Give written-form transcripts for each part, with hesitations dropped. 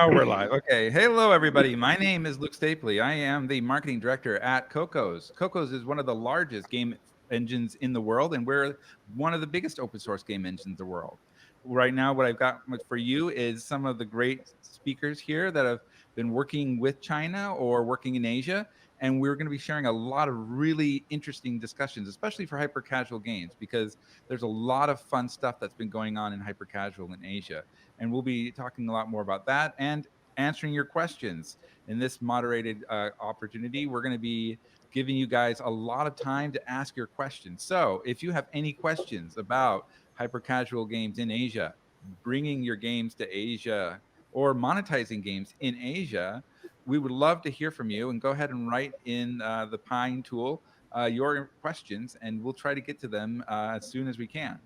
Oh, we're live. Okay. Hello, everybody. My name is Luke Stapley. I am the marketing director at Cocos. Cocos is one of the largest game engines in the world, and we're one of the biggest open source game engines in the world. Right now, what I've got for you is some of the great speakers here that have been working with China or working in Asia. And we're going to be sharing a lot of really interesting discussions, especially for hyper casual games, because there's a lot of fun stuff that's been going on in hyper casual in Asia. And we'll be talking a lot more about that and answering your questions in this moderated opportunity. We're going to be giving you guys a lot of time to ask your questions. So if you have any questions about hyper casual games in Asia, bringing your games to Asia, or monetizing games in Asia, we would love to hear from you. And go ahead and write in the Pine tool your questions, and we'll try to get to them as soon as we can.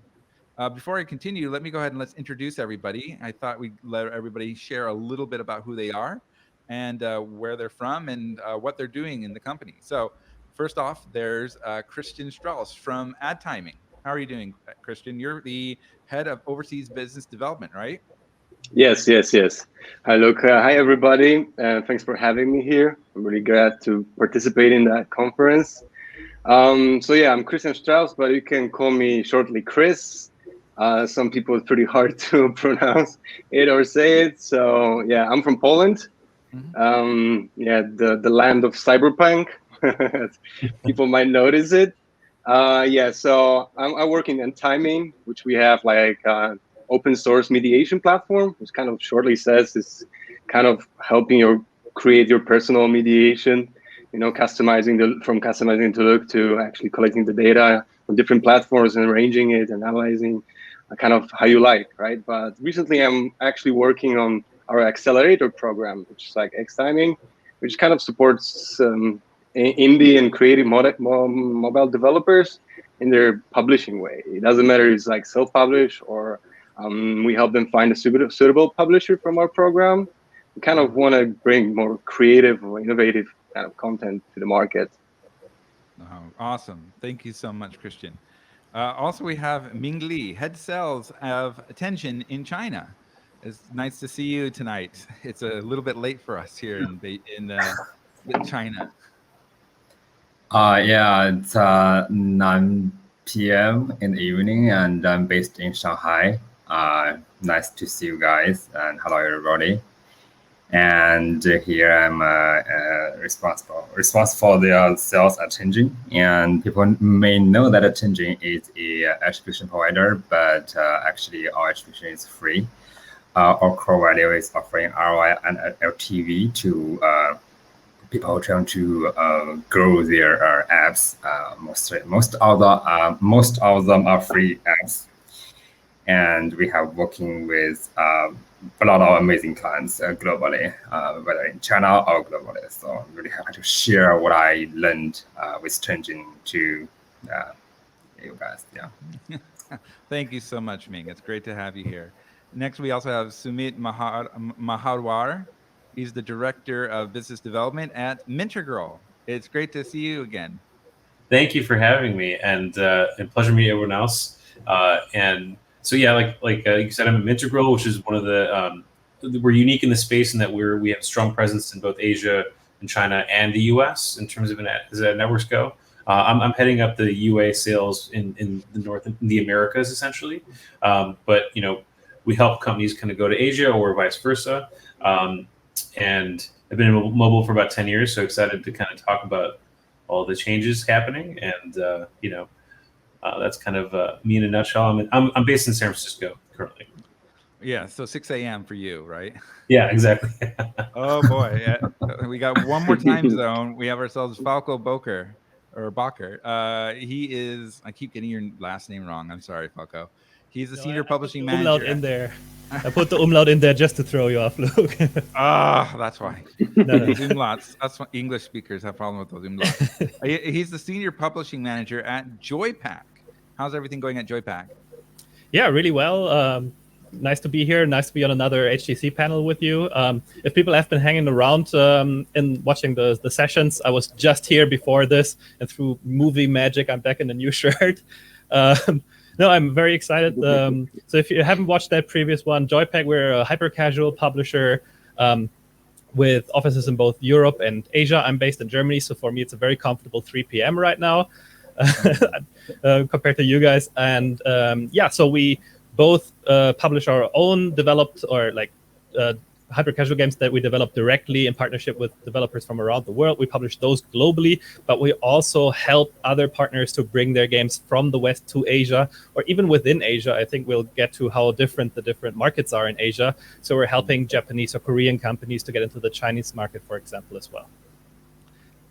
Before I continue, let me go ahead and let's introduce everybody. I thought we'd let everybody share a little bit about who they are and where they're from and what they're doing in the company. So first off, there's Christian Strauss from AdTiming. How are you doing, Christian? You're the head of overseas business development, right? Yes. Hi, Luke. Hi, everybody. Thanks for having me here. I'm really glad to participate in that conference. I'm Christian Strauss, but you can call me shortly Chris. Some people it's pretty hard to pronounce it or say it. So yeah, I'm from Poland. The land of cyberpunk. People might notice it. So I work in AdTiming, which we have like open source mediation platform, which kind of shortly says is kind of helping you create your personal mediation. Customizing to look to actually collecting the data from different platforms and arranging it and analyzing kind of how you like, right? But recently I'm actually working on our accelerator program, which is like AdTiming, which kind of supports indie and creative mobile developers in their publishing way. It doesn't matter if it's like self-publish or we help them find a suitable publisher from our program. We kind of want to bring more creative or innovative kind of content to the market. Oh, awesome. Thank you so much, Christian. Also, we have Ming Li, head sales of Tenjin in China. It's nice to see you tonight. It's a little bit late for us here in China. It's 9 p.m. in the evening, and I'm based in Shanghai. Nice to see you guys, and hello everybody. And here I'm responsible for the sales at Tenjin. And people may know that Tenjin is a attribution provider, but actually our attribution is free. Our core value is offering ROI and LTV to people trying to grow their apps. Most of them are free apps, and we have working with a lot of amazing clients globally, whether in China or globally. So I'm really happy to share what I learned with Tenjin to you guys. Yeah. Thank you so much, Ming. It's great to have you here. Next, we also have Sumit Maharwar. He's the Director of Business Development at Mintegral. It's great to see you again. Thank you for having me, and pleasure to meet everyone else. So yeah, like you said, I'm at Mintegral, which is one of the we're unique in the space in that we have strong presence in both Asia and China and the U.S. in terms of as networks go. I'm heading up the UA sales in the Americas essentially, but we help companies kind of go to Asia or vice versa. And I've been in mobile for about 10 years, so excited to kind of talk about all the changes happening. And that's kind of me in a nutshell. I'm based in San Francisco currently. Yeah, so 6 a.m. for you, right? Yeah, exactly. Oh boy, yeah. We got one more time zone. We have ourselves Falco Bacher. He is. I keep getting your last name wrong. I'm sorry, Falco. He's the senior publishing manager. Umlaut in there. I put the umlaut in there just to throw you off, Luke. That's why. Those umlauts. That's what English speakers have a problem with those umlauts. He's the senior publishing manager at JoyPac. How's everything going at JoyPac? Yeah, really well. Nice to be here. Nice to be on another HTC panel with you. If people have been hanging around and watching the sessions, I was just here before this, and through movie magic, I'm back in the new shirt. No, I'm very excited. So if you haven't watched that previous one, JoyPac, we're a hyper-casual publisher. with offices in both Europe and Asia. I'm based in Germany, so for me it's a very comfortable 3 p.m. right now compared to you guys. And yeah, so we both publish our own developed or like hyper-casual games that we develop directly in partnership with developers from around the world. We publish those globally, but we also help other partners to bring their games from the West to Asia, or even within Asia. I think we'll get to how different the different markets are in Asia. So we're helping Japanese or Korean companies to get into the Chinese market, for example, as well.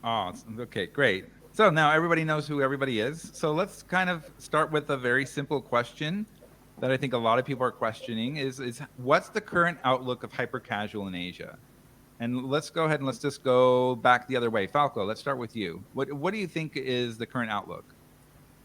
Oh, okay, great. So now everybody knows who everybody is. So let's kind of start with a very simple question that I think a lot of people are questioning is what's the current outlook of hyper-casual in Asia? And let's go ahead and let's just go back the other way. Falco, let's start with you. What do you think is the current outlook?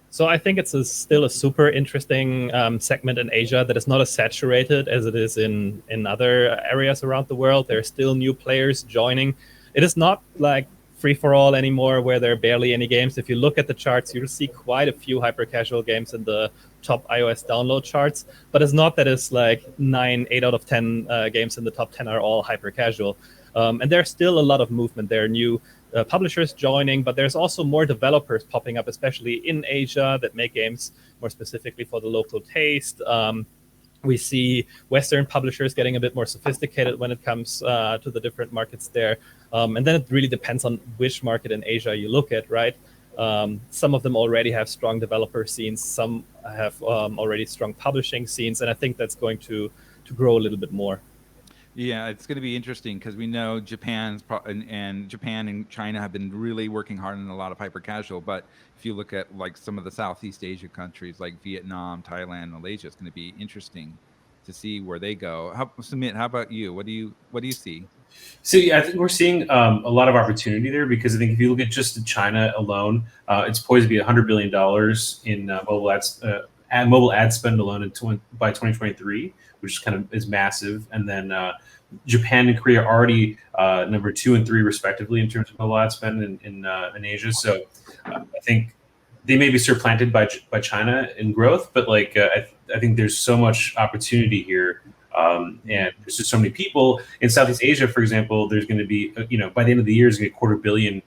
So I think it's still a super interesting segment in Asia that is not as saturated as it is in other areas around the world. There are still new players joining. It is not like free-for-all anymore where there are barely any games. If you look at the charts, you'll see quite a few hyper-casual games in the top iOS download charts, but it's not that it's like 8 out of 10 games in the top 10 are all hyper-casual. And there's still a lot of movement. There are new publishers joining, but there's also more developers popping up, especially in Asia, that make games more specifically for the local taste. We see Western publishers getting a bit more sophisticated when it comes to the different markets there. And then it really depends on which market in Asia you look at, right? Some of them already have strong developer scenes. Some have already strong publishing scenes. And I think that's going to grow a little bit more. Yeah, it's going to be interesting because we know Japan and China have been really working hard on a lot of hyper-casual. But if you look at like some of the Southeast Asia countries like Vietnam, Thailand, Malaysia, it's going to be interesting to see where they go. Sumit, how about you? What do you see? So yeah, I think we're seeing a lot of opportunity there because I think if you look at just China alone, it's poised to be $100 billion in mobile ad spend alone by 2023, which is massive. And then Japan and Korea are already number 2 and 3 respectively in terms of mobile ad spend in Asia. So I think they may be supplanted by China in growth, but like I think there's so much opportunity here. And there's just so many people in Southeast Asia, for example. There's going to be, by the end of the year, there's going to be 250 million,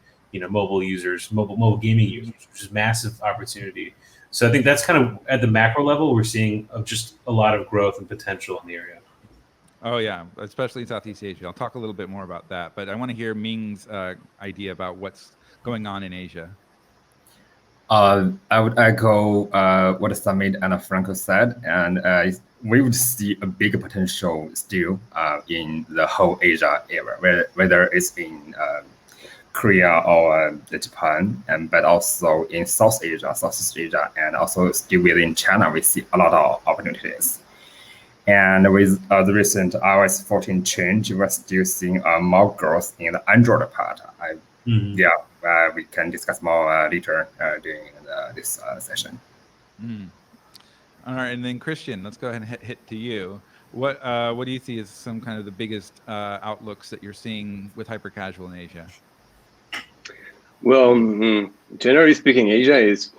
mobile users, mobile gaming users, which is massive opportunity. So I think that's kind of at the macro level, we're seeing just a lot of growth and potential in the area. Oh yeah, especially in Southeast Asia. I'll talk a little bit more about that, but I want to hear Ming's idea about what's going on in Asia. I would echo what Sumit and Franco said, and we would see a big potential still in the whole Asia area, whether it's in Korea or Japan, but also in Southeast Asia, and also still within China, we see a lot of opportunities. And with the recent iOS 14 change, we're still seeing more growth in the Android part. We can discuss more later during this session. All right, and then Christian, let's go ahead and hit to you. What do you see as some kind of the biggest outlooks that you're seeing with hyper-casual in Asia? Well, generally speaking, Asia is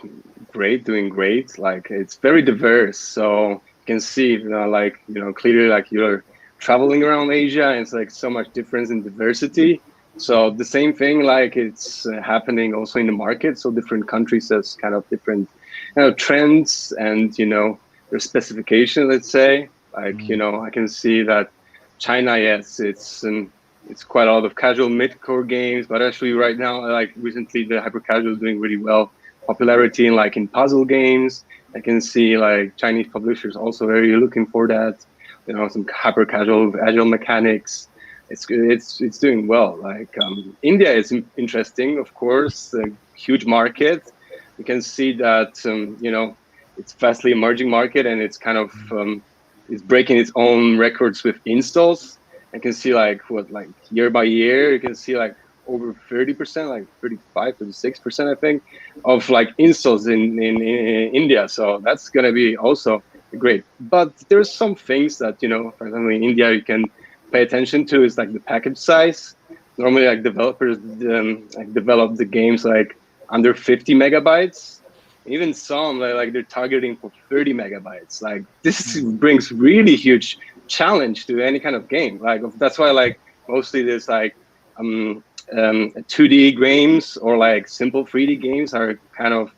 doing great. Like it's very diverse, so you can see, clearly, like you're traveling around Asia, and it's like so much difference in diversity. So the same thing, like it's happening also in the market. So different countries have kind of different, trends and their specification. Let's say, like I can see that China, yes, it's quite a lot of casual mid-core games, but actually right now, like recently, the hyper-casual is doing really well. Popularity in puzzle games. I can see like Chinese publishers also very looking for that. Some hyper-casual agile mechanics. It's doing well. Like India is interesting, of course, a huge market. You can see that it's fastly emerging market, and it's kind of it's breaking its own records with installs. I can see year by year, you can see like over 30%, like 35, 36%, I think, of like installs in India. So that's gonna be also great. But there's some things that for example, in India you can pay attention to is like the package size. Normally, like developers develop the games like under 50 megabytes. Even some like they're targeting for 30 megabytes. Like this brings really huge challenge to any kind of game. Like that's why like mostly there's like 2D games or like simple 3D games are kind of,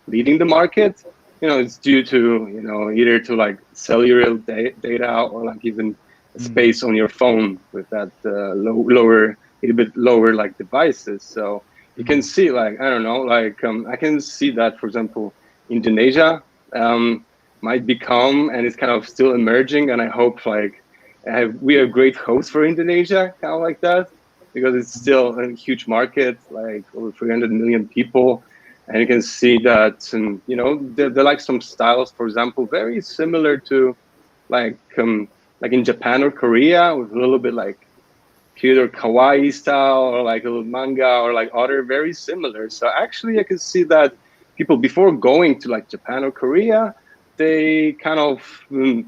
leading the market. It's due to, either to like cellular data or like even space on your phone with that lower, a little bit lower like devices. So you can see like, I don't know, like I can see that, for example, Indonesia might become, and it's kind of still emerging. And I hope like we have great hopes for Indonesia, kind of like that, because it's still a huge market, like over 300 million people. And you can see that, and they're like some styles, for example, very similar to like in Japan or Korea, with a little bit like cute or kawaii style, or like a little manga, or like other very similar. So actually, I can see that people, before going to like Japan or Korea, they kind of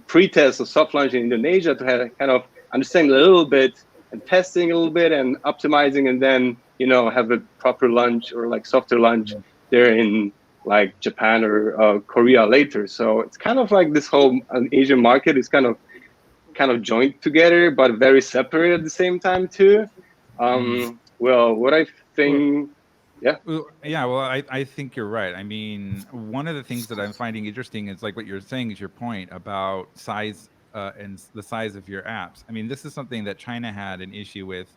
pre-test or soft launch in Indonesia to have kind of understand a little bit and testing a little bit and optimizing, and then have a proper launch or like softer launch there in like Japan or Korea later. So it's kind of like this whole Asian market is kind of joined together, but very separate at the same time too. Well, what I think, Well, I think you're right. I mean, one of the things that I'm finding interesting is like what you're saying is your point about size and the size of your apps. I mean, this is something that China had an issue with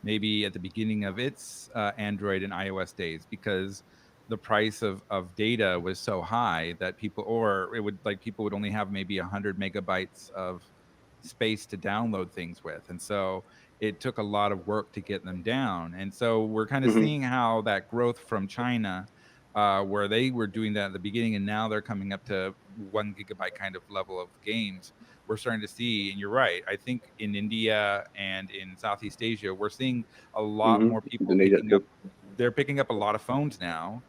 maybe at the beginning of its Android and iOS days, because the price of data was so high that people would only have maybe 100 megabytes of space to download things with. And so it took a lot of work to get them down. And so we're kind of seeing how that growth from China, where they were doing that at the beginning, and now they're coming up to 1 gigabyte kind of level of games. We're starting to see, and you're right, I think in India and in Southeast Asia, we're seeing a lot more people they're picking up a lot of phones now.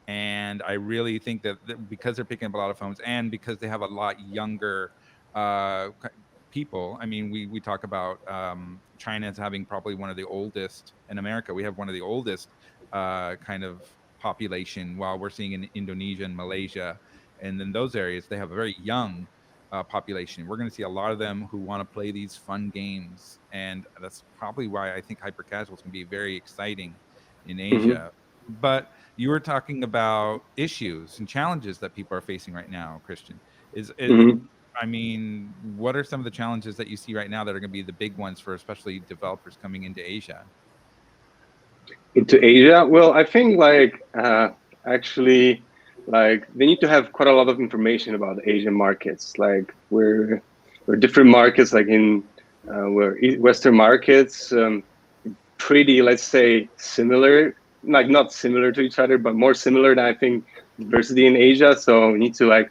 And I really think that because they're picking up a lot of phones, and because they have a lot younger people. I mean, we talk about China as having probably one of the oldest, in America we have one of the oldest kind of population, while we're seeing in Indonesia and Malaysia, and in those areas they have a very young population. We're going to see a lot of them who want to play these fun games, and that's probably why I think hyper casual is going to be very exciting in Asia. But you were talking about issues and challenges that people are facing right now, Christian. I mean, what are some of the challenges that you see right now that are going to be the big ones for especially developers coming into Asia? Into Asia? Well, I think like actually, like they need to have quite a lot of information about the Asian markets. Like we're different markets, like in where Western markets, pretty, let's say, similar, like not similar to each other, but more similar than I think diversity in Asia. So we need to like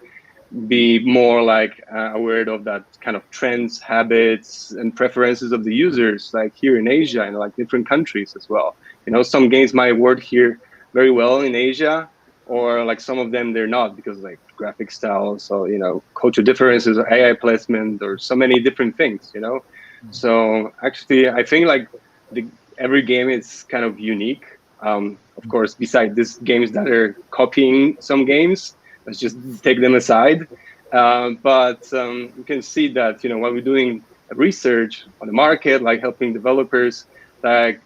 be more like aware of that kind of trends, habits, and preferences of the users, like here in Asia and like different countries as well. Some games might work here very well in Asia, or like some of them they're not, because like graphic styles, or cultural differences, or AI placement, or so many different things. So actually, I think like every game is kind of unique. Of course, besides these games that are copying some games, let's just take them aside. But you can see that, when we're doing research on the market, like helping developers, like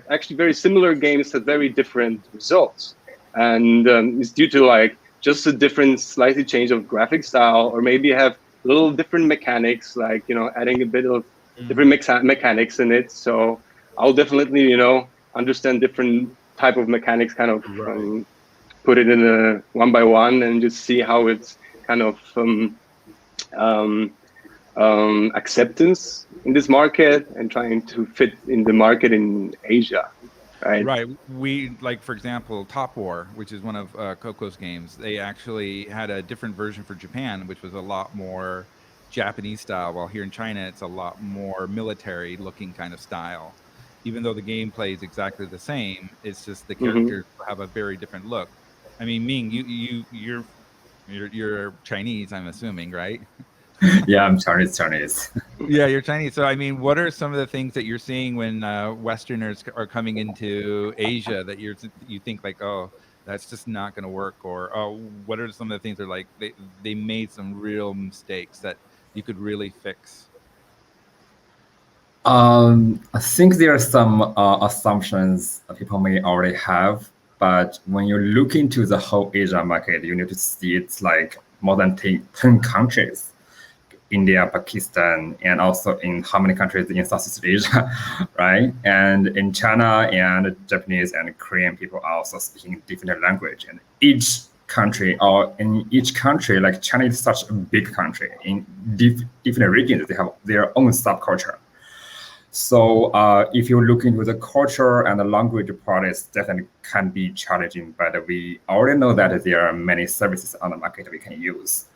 actually very similar games have very different results. And it's due to like just a different, slightly change of graphic style, or maybe have little different mechanics, like, adding a bit of different mechanics in it. So I'll definitely, understand different type of mechanics, kind of put it in a one by one, and just see how it's kind of acceptance in this market, and trying to fit in the market in Asia. Right. We, like, for example, Top War, which is one of Cocos games, they actually had a different version for Japan, which was a lot more Japanese style, while here in China it's a lot more military looking kind of style. Even though the gameplay is exactly the same, it's just the characters have a very different look. I mean, Ming, you're Chinese, I'm assuming, right? Yeah, I'm Chinese. Yeah, you're Chinese. So, I mean, what are some of the things that you're seeing when Westerners are coming into Asia that you think like, oh, that's just not going to work? Or, oh, what are some of the things that are like they made some real mistakes that you could really fix? I think there are some assumptions that people may already have, but when you look into the whole Asia market, you need to see it's like more than 10 countries. India, Pakistan, and also in how many countries in Southeast Asia, right? And in China, and Japanese and Korean people are also speaking different language. And each country, or in each country, like China is such a big country. In different regions, they have their own subculture. So if you look into the culture and the language part, it definitely can be challenging, but we already know that there are many services on the market we can use.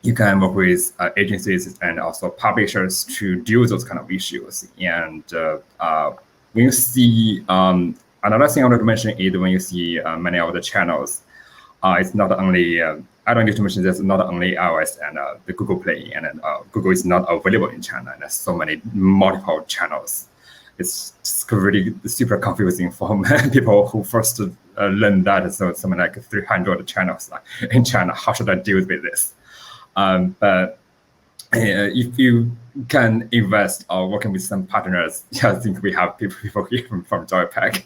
You can work with agencies and also publishers to deal with those kind of issues. And when you see, another thing I wanted to mention is when you see many of the channels, it's not only, I don't need to mention there's not only iOS and the Google Play, and Google is not available in China, and there's so many multiple channels. It's really super confusing for many people who first learn that. So something like 300 channels in China, how should I deal with this? But if you can invest or working with some partners, I think we have people here from JoyPac,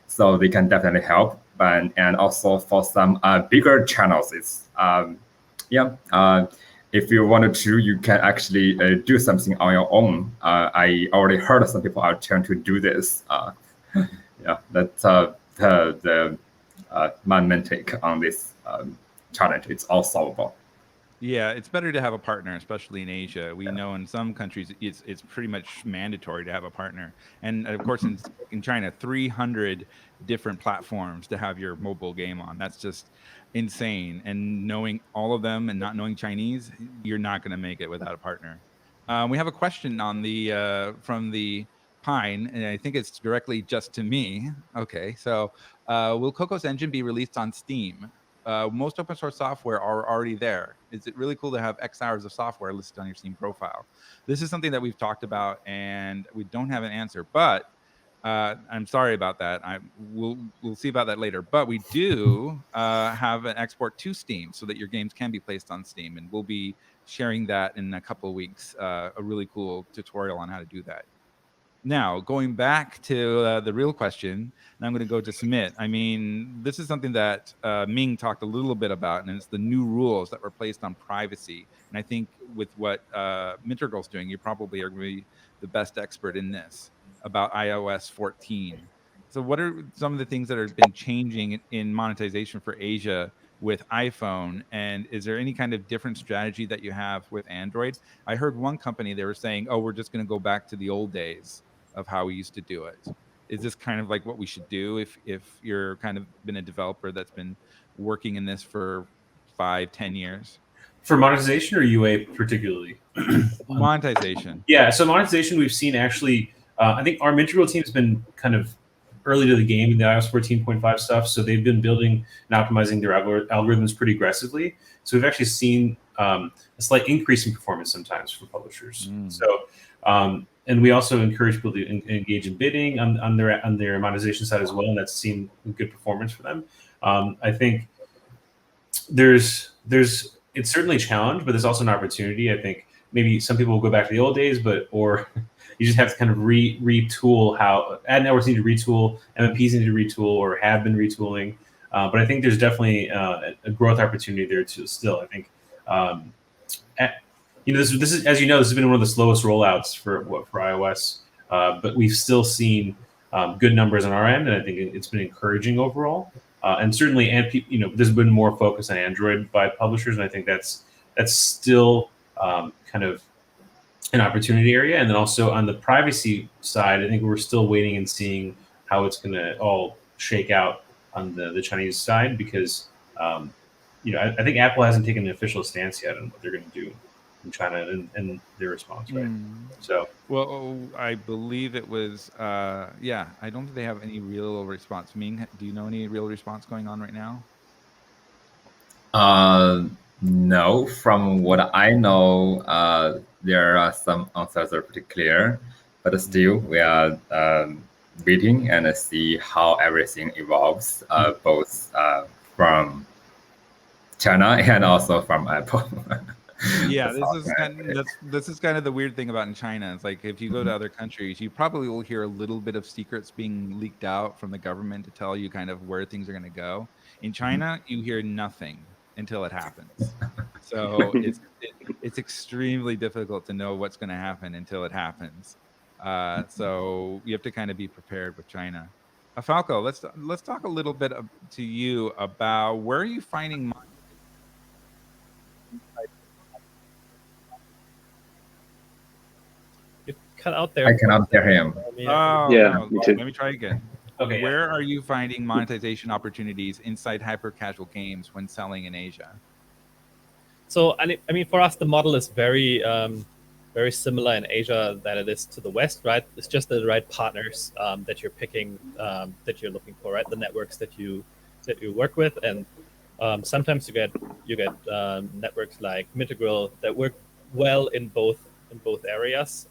so they can definitely help. And also for some bigger channels, it's if you wanted to, you can actually do something on your own. I already heard some people are trying to do this. That's the my main take on this challenge. It's all solvable. Yeah, it's better to have a partner, especially in Asia. We know in some countries it's pretty much mandatory to have a partner. And of course, in China, 300 different platforms to have your mobile game on. That's just insane. And knowing all of them and not knowing Chinese, you're not going to make it without a partner. We have a question on the from the Pine, and I think it's directly just to me. Okay, so will Cocos Engine be released on Steam? Most open source software are already there. Is it really cool to have X hours of software listed on your Steam profile? This is something that we've talked about, and we don't have an answer. But I'm sorry about that. We'll see about that later. But we do have an export to Steam so that your games can be placed on Steam, and we'll be sharing that in a couple of weeks. A really cool tutorial on how to do that. Now, going back to the real question, and I'm going to go to Sumit. I mean, this is something that Ming talked a little bit about, and it's the new rules that were placed on privacy. And I think with what Mintegral's doing, you probably are going to be the best expert in this about iOS 14. So what are some of the things that have been changing in monetization for Asia with iPhone? And is there any kind of different strategy that you have with Android? I heard one company, they were saying, oh, we're just going to go back to the old days of how we used to do it. Is this kind of like what we should do if you're kind of been a developer that's been working in this for 5-10 years? For monetization or UA particularly? Monetization. Yeah, so monetization we've seen actually, I think our Mintegral team has been kind of early to the game in the iOS 14.5 stuff. So they've been building and optimizing their algorithms pretty aggressively. So we've actually seen a slight increase in performance sometimes for publishers. So, and we also encourage people to engage in bidding on their monetization side as well, and that's seen good performance for them. I think it's certainly a challenge, but there's also an opportunity. I think maybe some people will go back to the old days, or you just have to kind of retool how ad networks need to retool, MMPs need to retool, or have been retooling. But I think there's definitely a growth opportunity there too. Still, I think. This is, as you know, this has been one of the slowest rollouts for iOS, but we've still seen good numbers on our end, and I think it's been encouraging overall. And certainly, there's been more focus on Android by publishers, and I think that's still kind of an opportunity area. And then also on the privacy side, I think we're still waiting and seeing how it's going to all shake out on the Chinese side, because I think Apple hasn't taken an official stance yet on what they're going to do in China and their response, right? So, well, I believe it was, I don't think they have any real response. Ming, do you know any real response going on right now? No, from what I know, there are some answers that are pretty clear, but still we are waiting and see how everything evolves, both from China and also from Apple. Yeah, That's this all is right. this is kind of the weird thing about in China. It's like if you go to other countries, you probably will hear a little bit of secrets being leaked out from the government to tell you kind of where things are going to go. In China, you hear nothing until it happens. So it's extremely difficult to know what's going to happen until it happens. So you have to kind of be prepared with China. Falco, let's talk a little bit to you about where are you finding You cut out there. I cannot hear him. Oh, Yeah, no. me too. Let me try again. Okay, yeah. Where are you finding monetization opportunities inside hyper casual games when selling in Asia? So I mean, for us, the model is very similar in Asia than it is to the West, right? It's just the right partners that you're picking, that you're looking for, right? The networks that you work with, and sometimes you get networks like Mintegral that work well in both areas.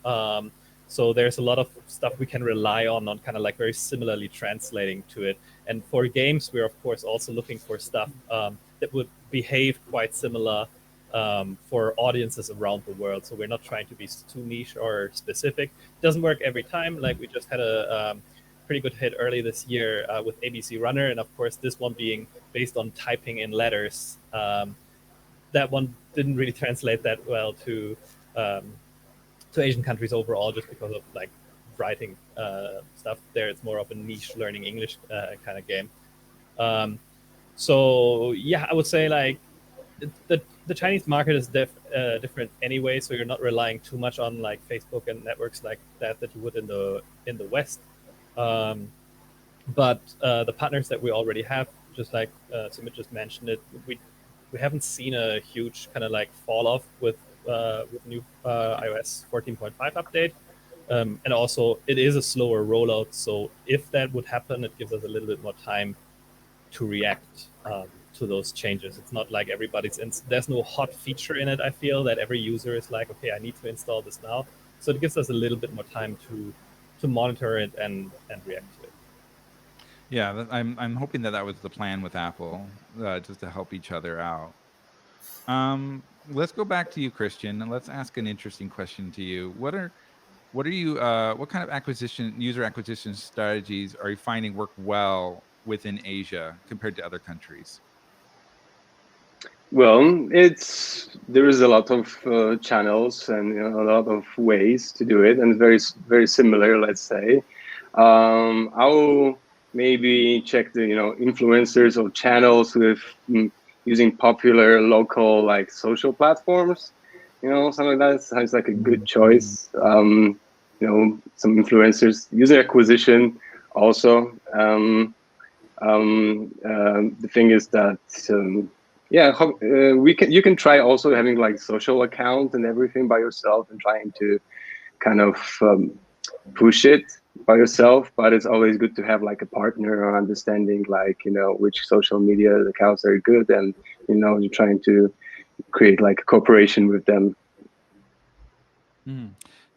So there's a lot of stuff we can rely on kind of like very similarly translating to it. And for games, we're of course also looking for stuff that would behave quite similar for audiences around the world. So we're not trying to be too niche or specific. It doesn't work every time. Like we just had a pretty good hit early this year with ABC Runner, and of course this one being based on typing in letters. That one didn't really translate that well to Asian countries overall, just because of like writing stuff there. It's more of a niche learning English kind of game. So yeah, I would say like the Chinese market is different anyway, so you're not relying too much on like Facebook and networks like that you would in the West. But the partners that we already have, just like Sumit just mentioned it, we haven't seen a huge kind of like fall off with new iOS 14.5 update. And also it is a slower rollout, so if that would happen, it gives us a little bit more time to react to those changes. It's not like everybody's there's no hot feature in it. I feel that every user is like, okay, I need to install this now. So it gives us a little bit more time to monitor it and react to it. Yeah, I'm hoping that was the plan with Apple, just to help each other out. Let's go back to you, Christian, and let's ask an interesting question to you. What are you what kind of user acquisition strategies are you finding work well within Asia compared to other countries? Well, there is a lot of channels and a lot of ways to do it, and very similar. Let's say, I'll maybe check the influencers or channels with using popular local like social platforms. Something like that sounds like a good choice. Some influencers, user acquisition also. The thing is that. You can try also having like social account and everything by yourself and trying to kind of push it by yourself, but it's always good to have like a partner or understanding like which social media accounts are good, and you're trying to create like a cooperation with them.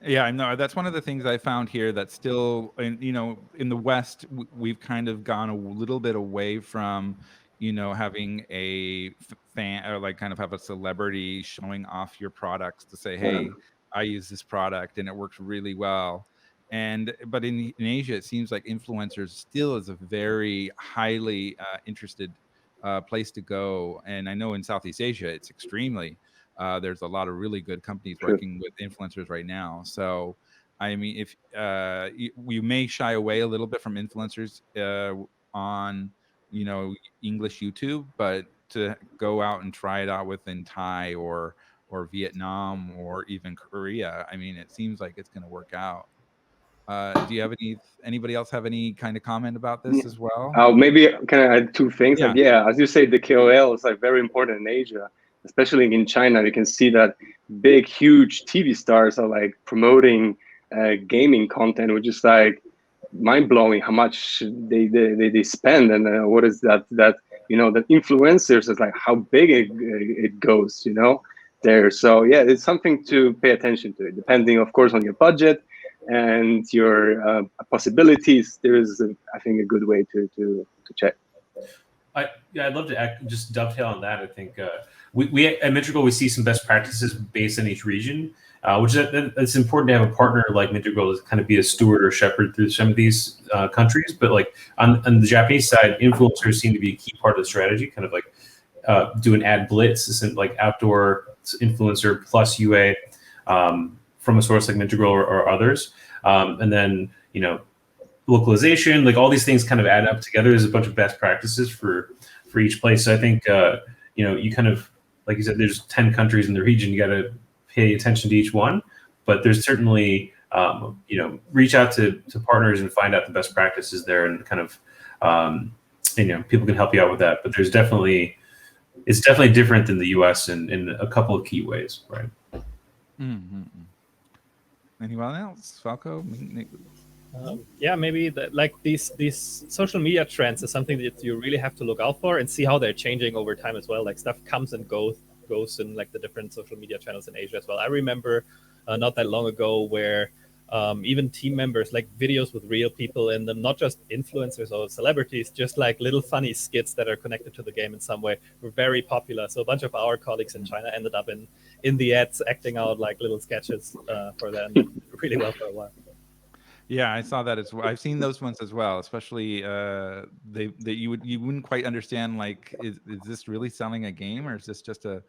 Yeah, I know that's one of the things I found here that's still in the West we've kind of gone a little bit away from having a fan or like kind of have a celebrity showing off your products to say, hey, I use this product and it works really well. But in Asia, it seems like influencers still is a very highly interested place to go. And I know in Southeast Asia, it's extremely there's a lot of really good companies working with influencers right now. So, I mean, if you may shy away a little bit from influencers on English YouTube, but to go out and try it out within Thai or Vietnam or even Korea, I mean, it seems like it's going to work out. Do you have anybody else have any kind of comment about this as well? Maybe can I add two things? Yeah. Like, as you say, the KOL is like very important in Asia, especially in China. You can see that big, huge TV stars are like promoting gaming content, which is like mind blowing how much they spend, and what is that that influencers is like how big it goes, there. So yeah, it's something to pay attention to, depending, of course, on your budget and your possibilities. There is, I think, a good way to check. I'd love to just dovetail on that. I think we at Mintegral, we see some best practices based on each region, which it's important to have a partner like Mintegral to kind of be a steward or shepherd through some of these countries. But like on the Japanese side, influencers seem to be a key part of the strategy, kind of like do an ad blitz, like outdoor influencer plus UA from a source like Mintegral or others. And then, localization, like all these things kind of add up together as a bunch of best practices for each place. So I think, you kind of, like you said, there's 10 countries in the region, you got to pay attention to each one, but there's certainly, reach out to partners and find out the best practices there and kind of, people can help you out with that. But it's definitely different than the US in a couple of key ways, right? Mm-hmm. Anyone else? Falco? Yeah, maybe these social media trends is something that you really have to look out for and see how they're changing over time as well. Like stuff comes and goes in like the different social media channels in Asia as well. I remember not that long ago where even team members, like videos with real people in them, not just influencers or celebrities, just like little funny skits that are connected to the game in some way, were very popular. So a bunch of our colleagues in China ended up in the ads acting out like little sketches for them really well for a while. Yeah, I saw that as well. I've seen those ones as well, especially you wouldn't quite understand, like, is this really selling a game or is this just a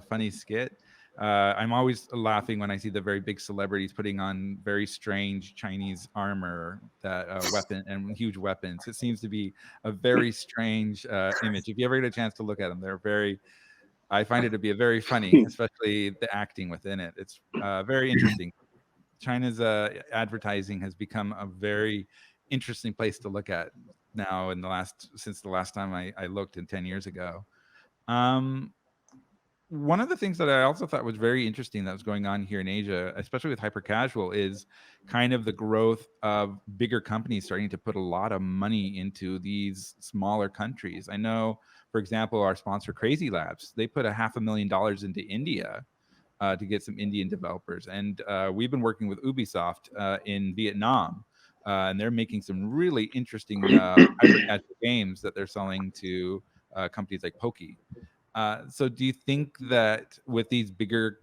funny skit? I'm always laughing when I see the very big celebrities putting on very strange Chinese armor, that weapon and huge weapons. It seems to be a very strange image. If you ever get a chance to look at them, I find it to be very funny, especially the acting within it. It's very interesting. China's advertising has become a very interesting place to look at now since the last time I looked 10 years ago. One of the things that I also thought was very interesting that was going on here in Asia, especially with hyper casual, is kind of the growth of bigger companies starting to put a lot of money into these smaller countries. I know, for example, our sponsor Crazy Labs, they put $500,000 into India to get some Indian developers. And we've been working with Ubisoft in Vietnam, and they're making some really interesting hyper-casual games that they're selling to companies like Poki. So do you think that with these bigger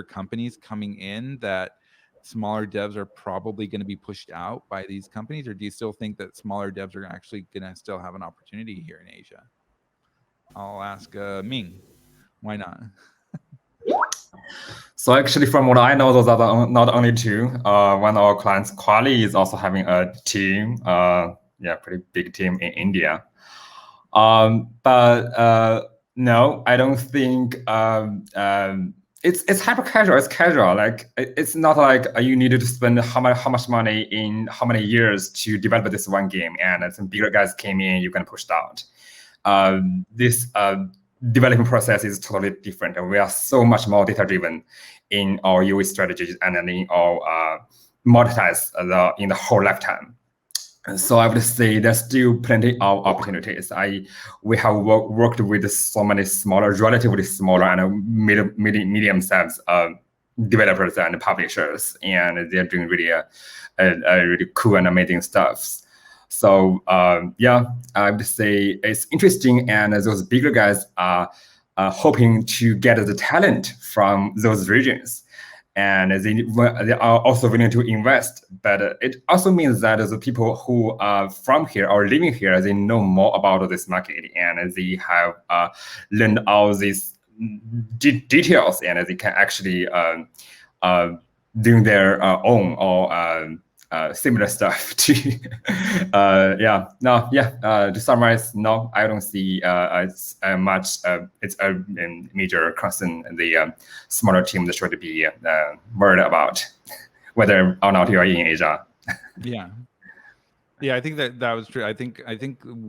companies coming in, that smaller devs are probably going to be pushed out by these companies? Or do you still think that smaller devs are actually going to still have an opportunity here in Asia? I'll ask Ming. Why not? So actually, from what I know, those are not only two. One of our clients, Quali, is also having a team, pretty big team in India. But no, I don't think it's hyper casual. It's casual. Like it's not like you needed to spend how much money in how many years to develop this one game, and some bigger guys came in, you can push it out. This developing process is totally different, and we are so much more data driven in our UA strategies and then in our monetize in the whole lifetime. And so I would say there's still plenty of opportunities. We have worked with so many relatively smaller and medium-sized developers and publishers, and they're doing really really cool and amazing stuff. So I would say it's interesting, and those bigger guys are hoping to get the talent from those regions, and they are also willing to invest. But it also means that the people who are from here or living here, they know more about this market, and they have learned all these details, and they can actually do their own or similar stuff to to summarize, no, I don't see much it's a major concern the smaller team that should be worried about whether or not you are in Asia. I think that was true. I think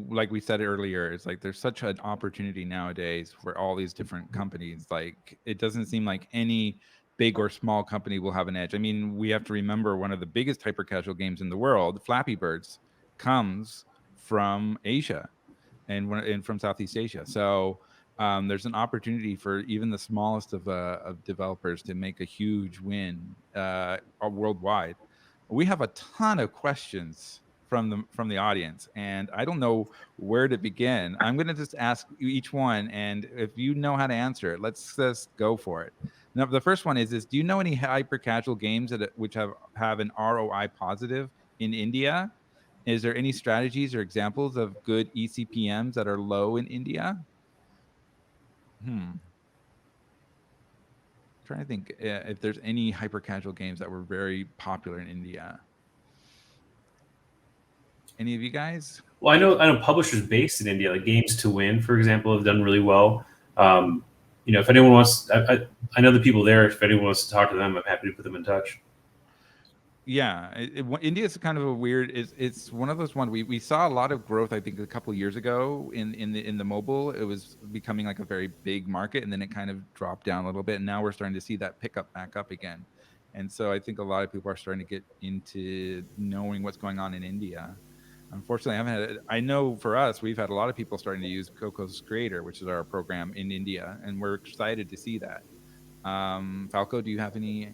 like we said earlier, it's like there's such an opportunity nowadays for all these different companies. Like it doesn't seem like any big or small company will have an edge. I mean, we have to remember one of the biggest hyper casual games in the world, Flappy Birds, comes from Asia and from Southeast Asia. So there's an opportunity for even the smallest of developers to make a huge win worldwide. We have a ton of questions from the audience, and I don't know where to begin. I'm going to just ask each one, and if you know how to answer it, let's just go for it. Now, the first one is do you know any hyper casual games which have an ROI positive in India? Is there any strategies or examples of good ECPMs that are low in India? Trying to think if there's any hyper casual games that were very popular in India. Any of you guys? Well, I know publishers based in India, like Games to Win, for example, have done really well. If anyone wants, I know the people there. If anyone wants to talk to them, I'm happy to put them in touch. Yeah, India is kind of a weird. It's one of those ones we saw a lot of growth. I think a couple of years ago in the mobile, it was becoming like a very big market, and then it kind of dropped down a little bit. And now we're starting to see that pick up back up again. And so I think a lot of people are starting to get into knowing what's going on in India. Unfortunately, I know for us, we've had a lot of people starting to use Cocos Creator, which is our program in India, and we're excited to see that. Falco, do you have any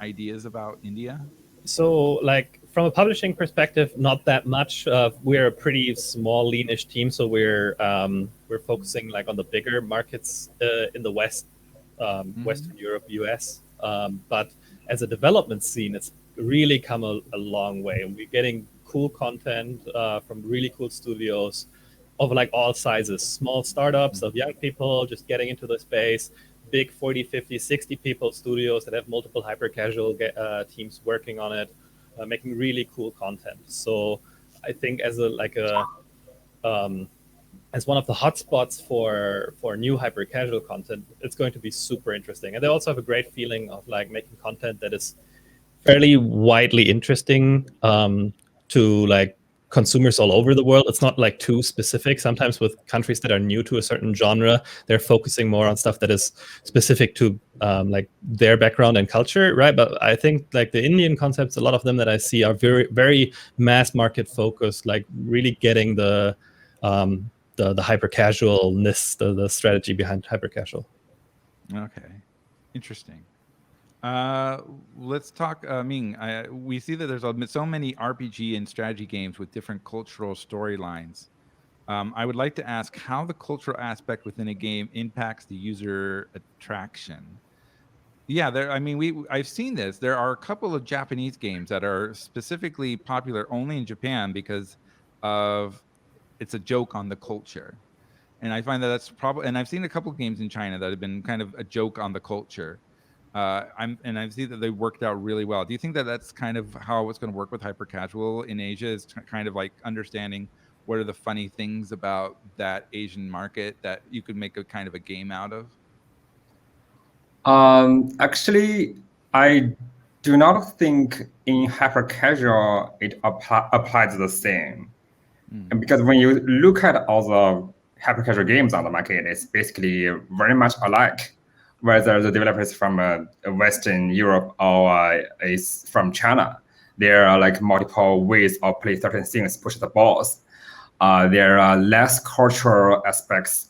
ideas about India? So, like from a publishing perspective, not that much. We're a pretty small, leanish team, so we're focusing like on the bigger markets in the West, Western Europe, US. But as a development scene, it's really come a long way, and we're getting cool content from really cool studios of like all sizes, small startups of young people just getting into the space, big 40, 50, 60 people studios that have multiple hyper casual teams working on it, making really cool content. So I think as as one of the hotspots for new hyper casual content, it's going to be super interesting. And they also have a great feeling of like making content that is fairly widely interesting to like consumers all over the world. It's not like too specific. Sometimes with countries that are new to a certain genre, they're focusing more on stuff that is specific to like their background and culture, right? But I think like the Indian concepts, a lot of them that I see are very, very mass market focused, like really getting the hyper casualness, the strategy behind hyper casual. Okay, interesting. Let's talk. Ming, we see that there's so many RPG and strategy games with different cultural storylines. I would like to ask how the cultural aspect within a game impacts the user attraction. Yeah, I've seen this. There are a couple of Japanese games that are specifically popular only in Japan because of it's a joke on the culture. And I find that that's probably, and I've seen a couple of games in China that have been kind of a joke on the culture. I see that they worked out really well. Do you think that that's kind of how it's going to work with hyper casual in Asia? Is kind of like understanding what are the funny things about that Asian market that you could make a kind of a game out of? Actually, I do not think in hyper casual it applies the same. Because when you look at all the hyper casual games on the market, it's basically very much alike. Whether the developers from Western Europe or is from China, there are like multiple ways of play certain things, push the balls. There are less cultural aspects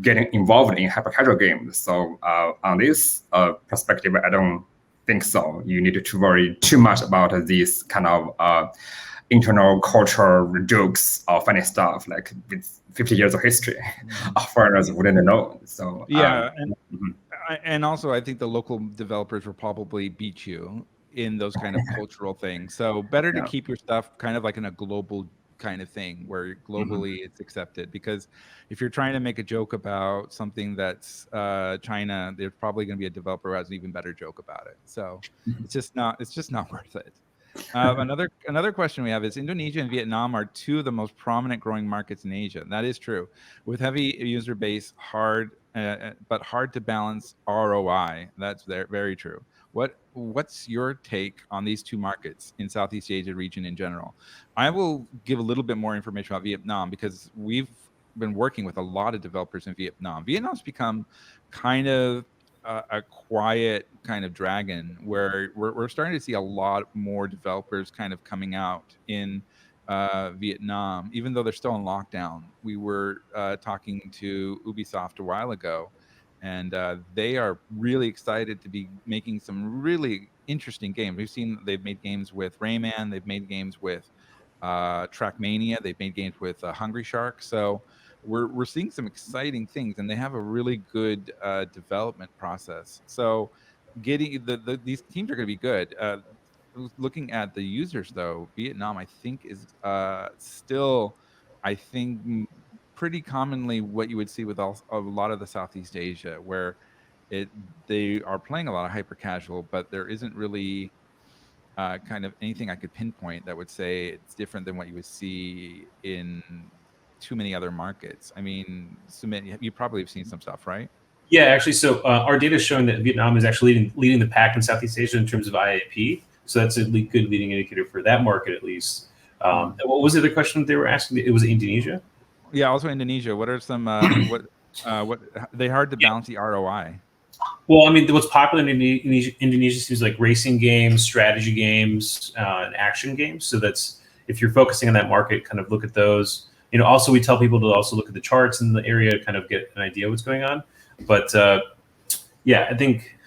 getting involved in hyper casual games. So on this perspective, I don't think so. You need to worry too much about these kind of internal cultural jokes or funny stuff. Like with 50 years of history, foreigners wouldn't know. So yeah, and also I think the local developers will probably beat you in those kind of cultural things. So better to keep your stuff kind of like in a global kind of thing where globally it's accepted, because if you're trying to make a joke about something that's China, there's probably going to be a developer who has an even better joke about it. So it's just not worth it. Another question we have is Indonesia and Vietnam are two of the most prominent growing markets in Asia. That is true. With heavy user base, but hard to balance ROI. That's very true. What's your take on these two markets in Southeast Asia region in general? I will give a little bit more information about Vietnam because we've been working with a lot of developers in Vietnam. Vietnam's become kind of a quiet kind of dragon where we're starting to see a lot more developers kind of coming out in Vietnam, even though they're still in lockdown. We were talking to Ubisoft a while ago, and they are really excited to be making some really interesting games. We've seen they've made games with Rayman, they've made games with Trackmania. They've made games with Hungry Shark. So we're seeing some exciting things, and they have a really good development process. So getting these teams are going to be good. Looking at the users though, Vietnam I think is still, I think, pretty commonly what you would see with a lot of the Southeast Asia, where they are playing a lot of hyper casual, but there isn't really kind of anything I could pinpoint that would say it's different than what you would see in too many other markets. I mean, Sumit, you probably have seen some stuff, right? Yeah, actually, so our data is showing that Vietnam is actually leading the pack in Southeast Asia in terms of IAP. So that's a good leading indicator for that market, at least. What was the other question they were asking? It was Indonesia? Yeah, also Indonesia. What are some what they hard to balance the ROI? Well, I mean, what's popular in Indonesia seems like racing games, strategy games, and action games. So that's, if you're focusing on that market, kind of look at those. You know, also we tell people to also look at the charts in the area to kind of get an idea of what's going on. But yeah, I think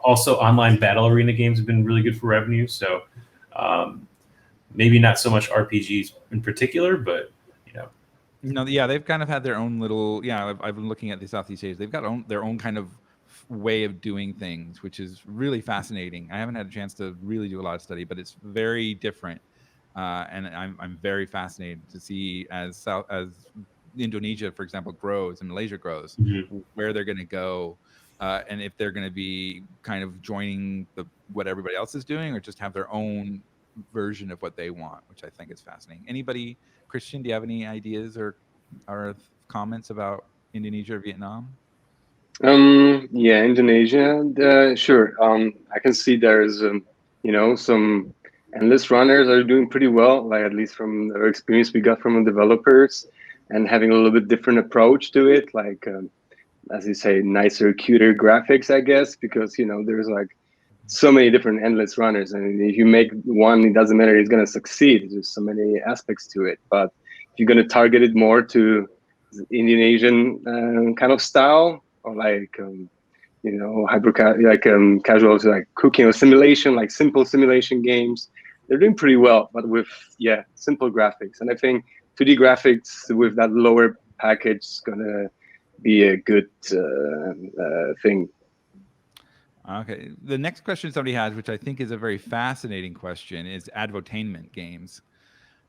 also online battle arena games have been really good for revenue. So maybe not so much RPGs in particular, but you know. No, yeah, they've kind of had their own little. Yeah, I've been looking at the Southeast Asia. They've got their own kind of way of doing things, which is really fascinating. I haven't had a chance to really do a lot of study, but it's very different, and I'm very fascinated to see as Indonesia, for example, grows and Malaysia grows, where they're going to go, and if they're going to be kind of joining what everybody else is doing, or just have their own version of what they want, which I think is fascinating. Anybody, Christian, do you have any ideas or comments about Indonesia or Vietnam? Yeah, Indonesia. Sure. I can see there's some endless runners are doing pretty well, like at least from the experience we got from the developers, and having a little bit different approach to it, like as you say, nicer, cuter graphics, I guess, because there's like so many different endless runners, and if you make one, it doesn't matter, it's gonna succeed. There's so many aspects to it, but if you're gonna target it more to Indonesian kind of style, or like casual, like cooking or simulation, like simple simulation games, they're doing pretty well, but with simple graphics. And I think 2D graphics with that lower package is gonna be a good thing. Okay, the next question somebody has, which I think is a very fascinating question, is advertainment games.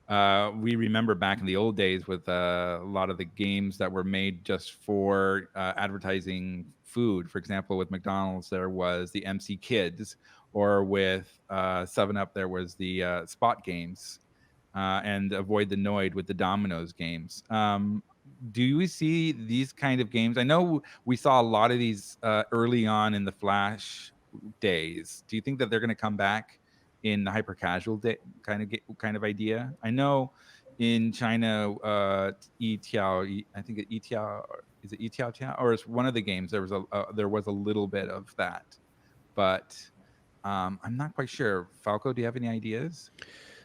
We remember back in the old days with a lot of the games that were made just for advertising food. For example, with McDonald's, there was the MC Kids, or with 7-Up, there was the Spot games, and Avoid the Noid with the Domino's games. Do you see these kind of games? I know we saw a lot of these early on in the Flash days. Do you think that they're going to come back in the hyper casual kind of idea? I know in China, Yitiao, I think Yitiao, is it Yitiao, or it's one of the games, there was a little bit of that, but I'm not quite sure. Falco, do you have any ideas?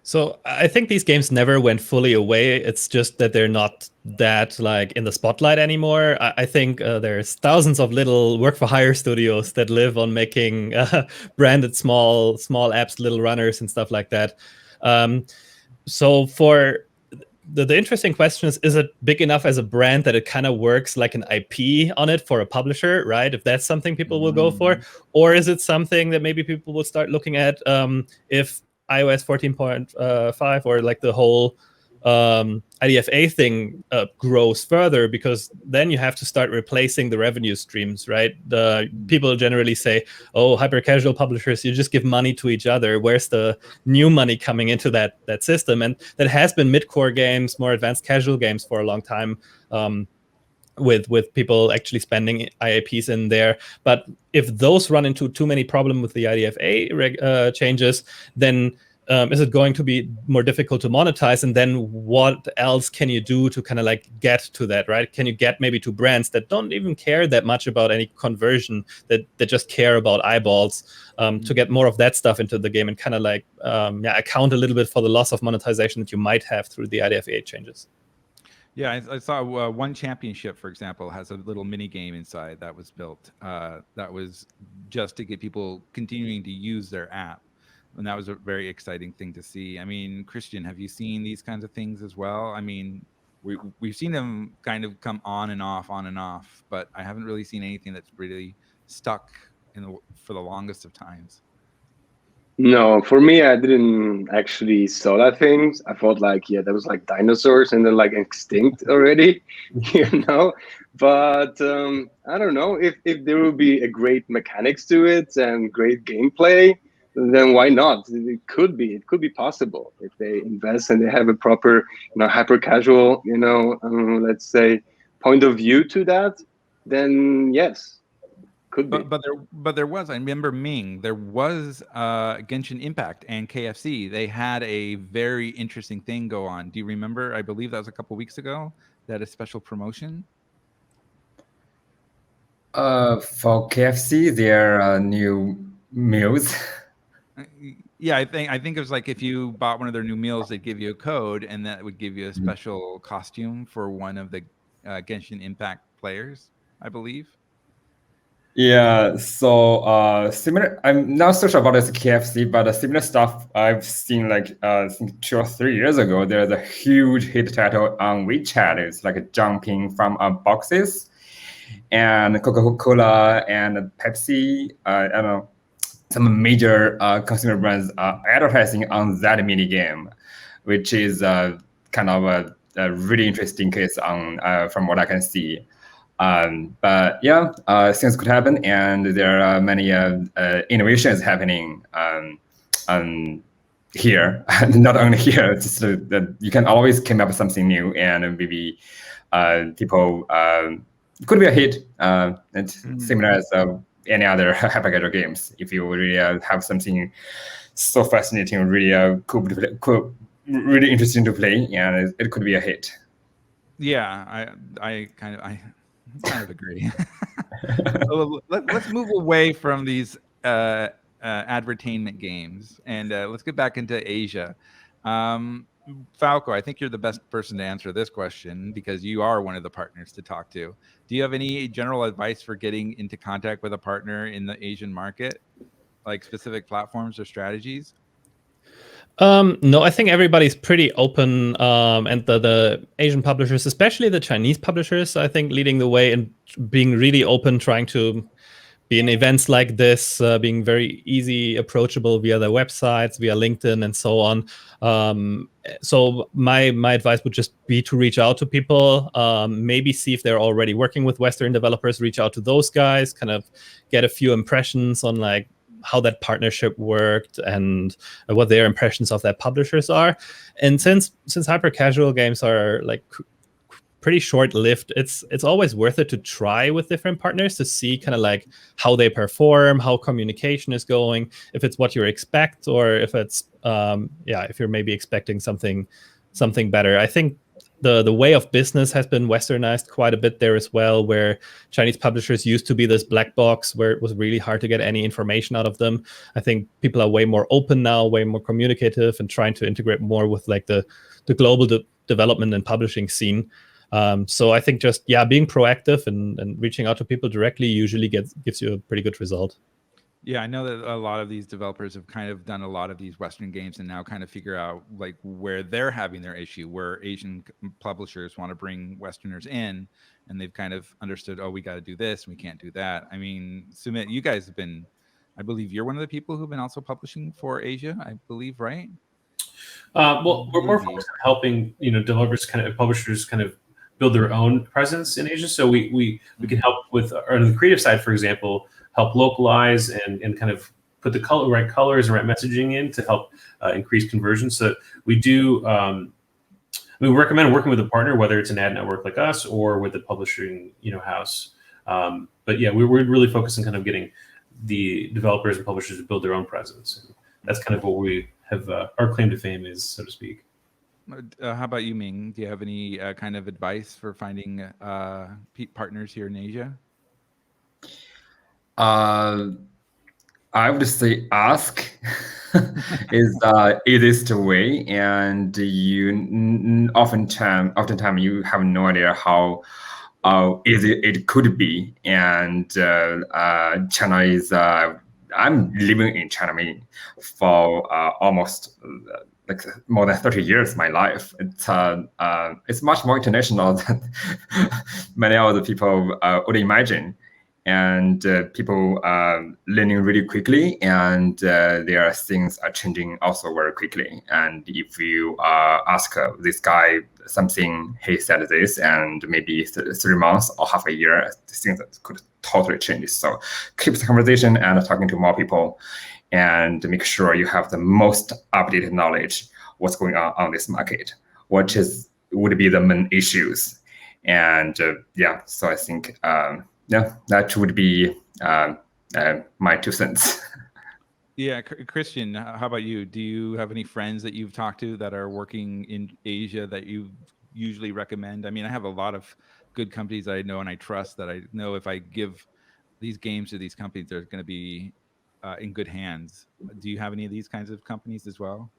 So I think these games never went fully away. It's just that they're not that like in the spotlight anymore. I think there's thousands of little work-for-hire studios that live on making branded small apps, little runners and stuff like that. So for the interesting question is it big enough as a brand that it kind of works like an IP on it for a publisher, right? If that's something people will go for, or is it something that maybe people will start looking at if iOS 14.5 or like the whole IDFA thing grows further, because then you have to start replacing the revenue streams, right? People generally say, oh, hyper casual publishers, you just give money to each other. Where's the new money coming into that system? And that has been mid-core games, more advanced casual games for a long time, with people actually spending IAPs in there. But if those run into too many problems with the IDFA changes, then is it going to be more difficult to monetize? And then what else can you do to kind of like get to that, right? Can you get maybe to brands that don't even care that much about any conversion, that just care about eyeballs, to get more of that stuff into the game and kind of like account a little bit for the loss of monetization that you might have through the IDFA changes? Yeah, I saw One Championship, for example, has a little mini game inside that was built. That was just to get people continuing to use their app. And that was a very exciting thing to see. I mean, Christian, have you seen these kinds of things as well? I mean, we've seen them kind of come on and off, but I haven't really seen anything that's really stuck for the longest of times. No, for me, I didn't actually saw that things. I thought like, yeah, there was like dinosaurs and then like extinct already, But I don't know if there will be a great mechanics to it and great gameplay, then why not? It could be possible if they invest and they have a proper, hyper casual, let's say point of view to that. Then yes. Could be. But there was, I remember Ming, there was Genshin Impact and KFC. They had a very interesting thing go on. Do you remember? I believe that was a couple weeks ago. They had a special promotion. For KFC, there are new meals. Yeah, I think it was like if you bought one of their new meals, they'd give you a code, and that would give you a special costume for one of the Genshin Impact players, I believe. Yeah, so similar. I'm not so sure about this KFC, but similar stuff I've seen like I think 2 or 3 years ago. There's a huge hit title on WeChat. It's like jumping from boxes, and Coca-Cola and Pepsi. I don't know, some major consumer brands are advertising on that mini game, which is kind of a really interesting case on from what I can see. But yeah, things could happen, and there are many innovations happening here. Not only here, just that you can always come up with something new, and maybe people could be a hit. It's similar as any other hyper-casual games. If you really have something so fascinating, really cool, really interesting to play, and it could be a hit. Yeah, I kind of agree. So let's move away from these advertainment games, and let's get back into Asia. Falco, I think you're the best person to answer this question because you are one of the partners to talk to. Do you have any general advice for getting into contact with a partner in the Asian market, like specific platforms or strategies? No, I think everybody's pretty open, and the Asian publishers, especially the Chinese publishers, I think leading the way and being really open, trying to be in events like this, being very easy, approachable via their websites, via LinkedIn, and so on. So my advice would just be to reach out to people, maybe see if they're already working with Western developers, reach out to those guys, kind of get a few impressions on like how that partnership worked and what their impressions of their publishers are. And since hyper casual games are like pretty short-lived, it's always worth it to try with different partners to see kind of like how they perform, how communication is going, if it's what you expect, or if it's if you're maybe expecting something better. I think the way of business has been westernized quite a bit there as well, where Chinese publishers used to be this black box where it was really hard to get any information out of them. I think people are way more open now, way more communicative, and trying to integrate more with like the global development and publishing scene. So I think just being proactive and reaching out to people directly usually gives you a pretty good result. Yeah, I know that a lot of these developers have kind of done a lot of these Western games and now kind of figure out like where they're having their issue, where Asian publishers want to bring Westerners in, and they've kind of understood, oh, we got to do this, we can't do that. I mean, Sumit, you guys have been, I believe you're one of the people who've been also publishing for Asia, I believe, right? Well, we're more focused on helping, developers publishers kind of build their own presence in Asia. So we can help with, on the creative side, for example, help localize and kind of put the right colors and right messaging in to help increase conversion. So we do, we recommend working with a partner, whether it's an ad network like us or with a publishing, house. But yeah, we're really focused on kind of getting the developers and publishers to build their own presence. And that's kind of what we have, our claim to fame is, so to speak. How about you, Ming? Do you have any kind of advice for finding partners here in Asia? I would say ask is easiest way, and you oftentimes you have no idea how easy it could be. And China is I'm living in China for almost like more than 30 years of my life. It's much more international than many other people would imagine. And people are learning really quickly, and their things are changing also very quickly. And if you ask this guy something, he said this, and maybe 3 months or half a year, things could totally change. So keep the conversation and talking to more people, and make sure you have the most updated knowledge what's going on this market, what would be the main issues. And so I think that would be my 2 cents. Yeah, Christian, how about you? Do you have any friends that you've talked to that are working in Asia that you usually recommend? I mean, I have a lot of good companies I know and I trust that I know if I give these games to these companies, they're going to be in good hands. Do you have any of these kinds of companies as well?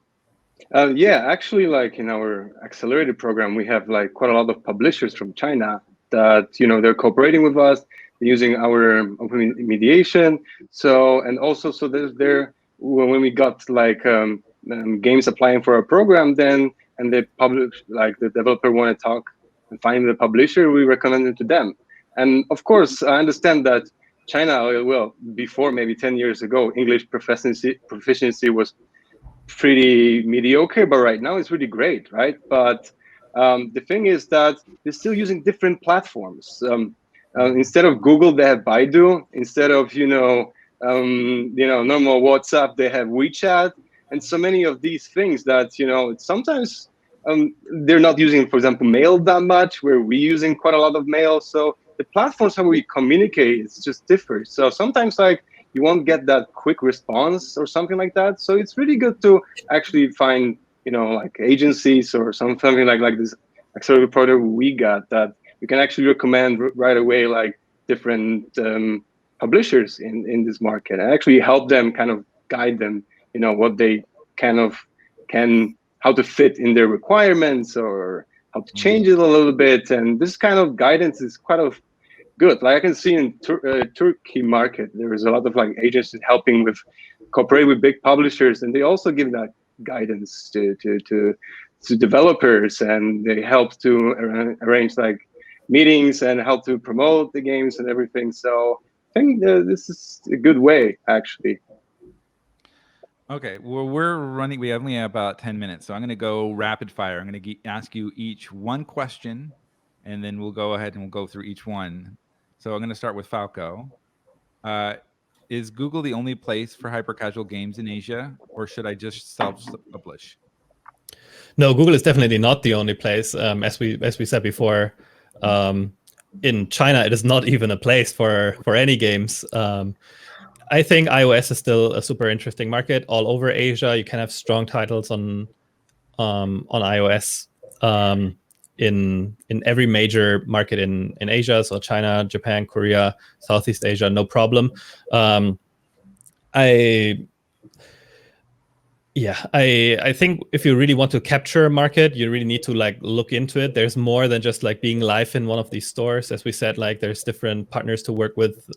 Yeah, actually, like in our accelerated program, we have like quite a lot of publishers from China that they're cooperating with us, using our open mediation. So and also so there when we got like games applying for our program, then and they publish, like the developer want to talk and find the publisher, we recommend it to them. And of course, I understand that China, well, before maybe 10 years ago, English proficiency was pretty mediocre, but right now it's really great, right? But the thing is that they're still using different platforms. Instead of Google, they have Baidu. Instead of normal WhatsApp, they have WeChat, and so many of these things that sometimes they're not using, for example, mail that much, where we're using quite a lot of mail. So the platforms how we communicate is just different. So sometimes like you won't get that quick response or something like that. So it's really good to actually find, like agencies or something like this accelerated product we got that you can actually recommend right away, like different publishers in this market, and actually help them kind of guide them, what they kind of how to fit in their requirements or how to change it a little bit. And this kind of guidance is quite good. Like I can see in Turkey market, there is a lot of like agencies helping with cooperate with big publishers, and they also give that guidance to developers, and they help to arrange like meetings and help to promote the games and everything. So I think this is a good way, actually. Okay, well, we only have about 10 minutes, so I'm going to go rapid fire. I'm going to ask you each one question, and then we'll go ahead and we'll go through each one. So I'm going to start with Falco. Is Google the only place for hyper-casual games in Asia, or should I just self-publish? No, Google is definitely not the only place. As we said before, in China, it is not even a place for any games. I think iOS is still a super interesting market. All over Asia, you can have strong titles on iOS in every major market in Asia. So China, Japan, Korea, Southeast Asia, no problem. I think if you really want to capture a market, you really need to like look into it. There's more than just like being live in one of these stores. As we said, like there's different partners to work with,